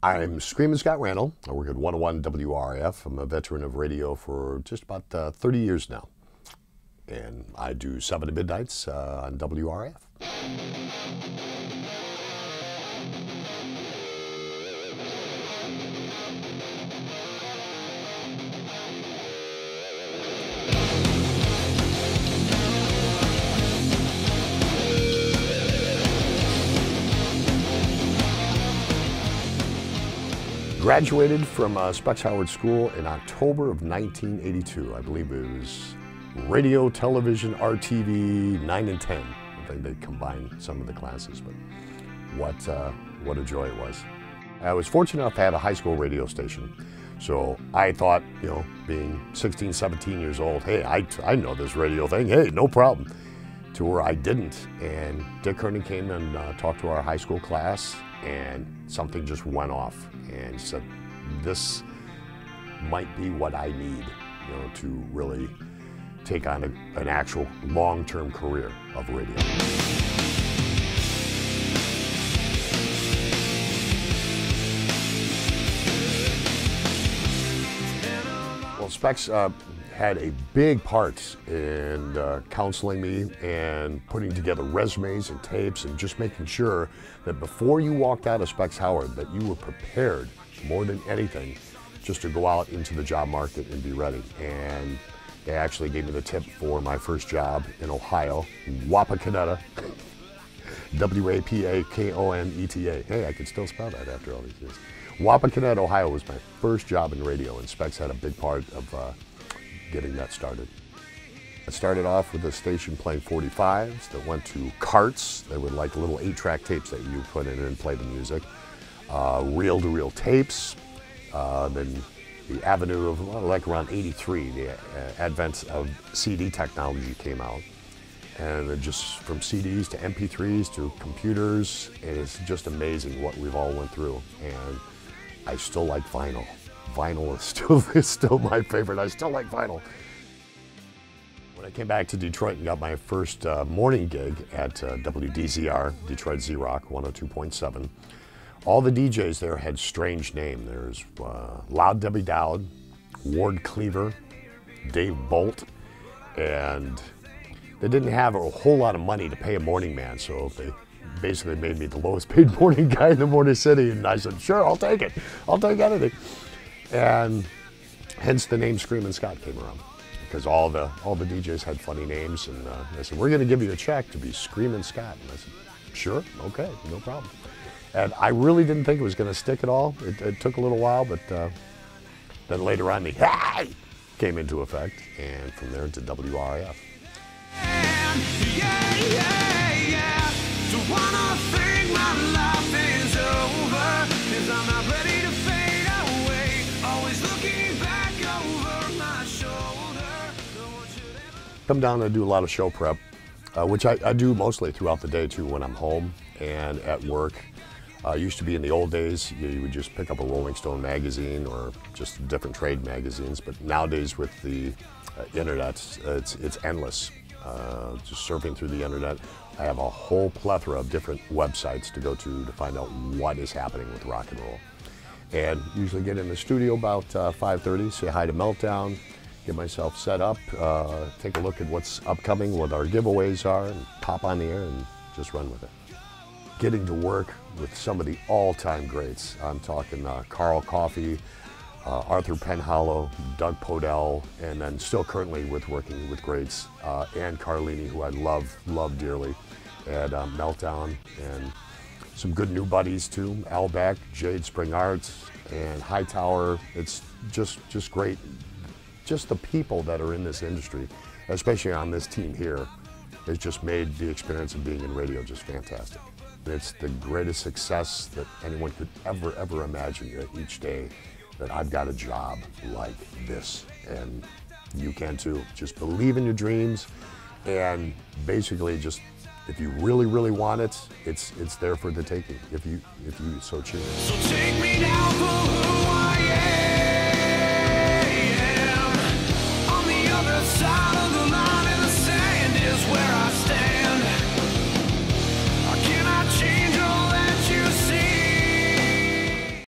I'm Screamin' Scott Randall. I work at 101 WRIF. I'm a veteran of radio for just about 30 years now. And I do 7 to midnights on WRIF. Graduated from Specs Howard School in October of 1982. I believe it was radio, television, RTV 9 and 10. I think they combined some of the classes, but what a joy it was. I was fortunate enough to have a high school radio station. So I thought, you know, being 16, 17 years old, hey, I know this radio thing, hey, no problem. To where I didn't. And Dick Kearney came and talked to our high school class, and something just went off and said, this might be what I need, you know, to really take on an actual long-term career of radio. Well, Specs had a big part in counseling me and putting together resumes and tapes and just making sure that before you walked out of Specs Howard that you were prepared more than anything just to go out into the job market and be ready. And they actually gave me the tip for my first job in Ohio, Wapakoneta, W-A-P-A-K-O-N-E-T-A. Hey, I can still spell that after all these years. Wapakoneta, Ohio was my first job in radio, and Specs had a big part of getting that started. I started off with a station playing 45s that went to carts. They were like little 8-track tapes that you put in and play the music. Reel-to-reel tapes. Then the avenue of, well, like around 83, the advent of CD technology came out. And then just from CDs to MP3s to computers, and it's just amazing what we've all went through. And I still like vinyl. Vinyl is still my favorite. I still like vinyl. When I came back to Detroit and got my first morning gig at WDZR, Detroit Z-Rock 102.7, all the DJs there had strange names. There's Loud Debbie Dowd, Ward Cleaver, Dave Bolt, and they didn't have a whole lot of money to pay a morning man, so they basically made me the lowest paid morning guy in the Motor City, and I said, sure, I'll take it. I'll take anything. And hence the name Screamin' Scott came around, because all the DJs had funny names, and they said, we're going to give you a check to be Screamin' Scott. And I said, sure, okay, no problem. And I really didn't think it was going to stick at all. It took a little while, but then later on the hey came into effect, and from there to WRIF. So wanna think my life is over, 'cause I'm not ready to fade away, always looking back over my shoulder. Come down and do a lot of show prep, which I do mostly throughout the day too when I'm home and at work. Used to be in the old days, you would just pick up a Rolling Stone magazine or just different trade magazines, but nowadays with the internet, it's endless. Just surfing through the internet. I have a whole plethora of different websites to go to find out what is happening with rock and roll. And usually get in the studio about 5:30, say hi to Meltdown, get myself set up, take a look at what's upcoming, what our giveaways are, and pop on the air and just run with it. Getting to work with some of the all-time greats. I'm talking Carl Coffey, Arthur Penhallow, Doug Podell, and then still currently working with greats, Ann Carlini, who I love dearly, at Meltdown, and some good new buddies too, Al Beck, Jade Spring Arts, and Hightower. It's just great. Just the people that are in this industry, especially on this team here, has just made the experience of being in radio just fantastic. It's the greatest success that anyone could ever imagine each day, that I've got a job like this, and you can too. Just believe in your dreams, and basically just, if you really want it, it's there for the taking, if you so choose. So take me down for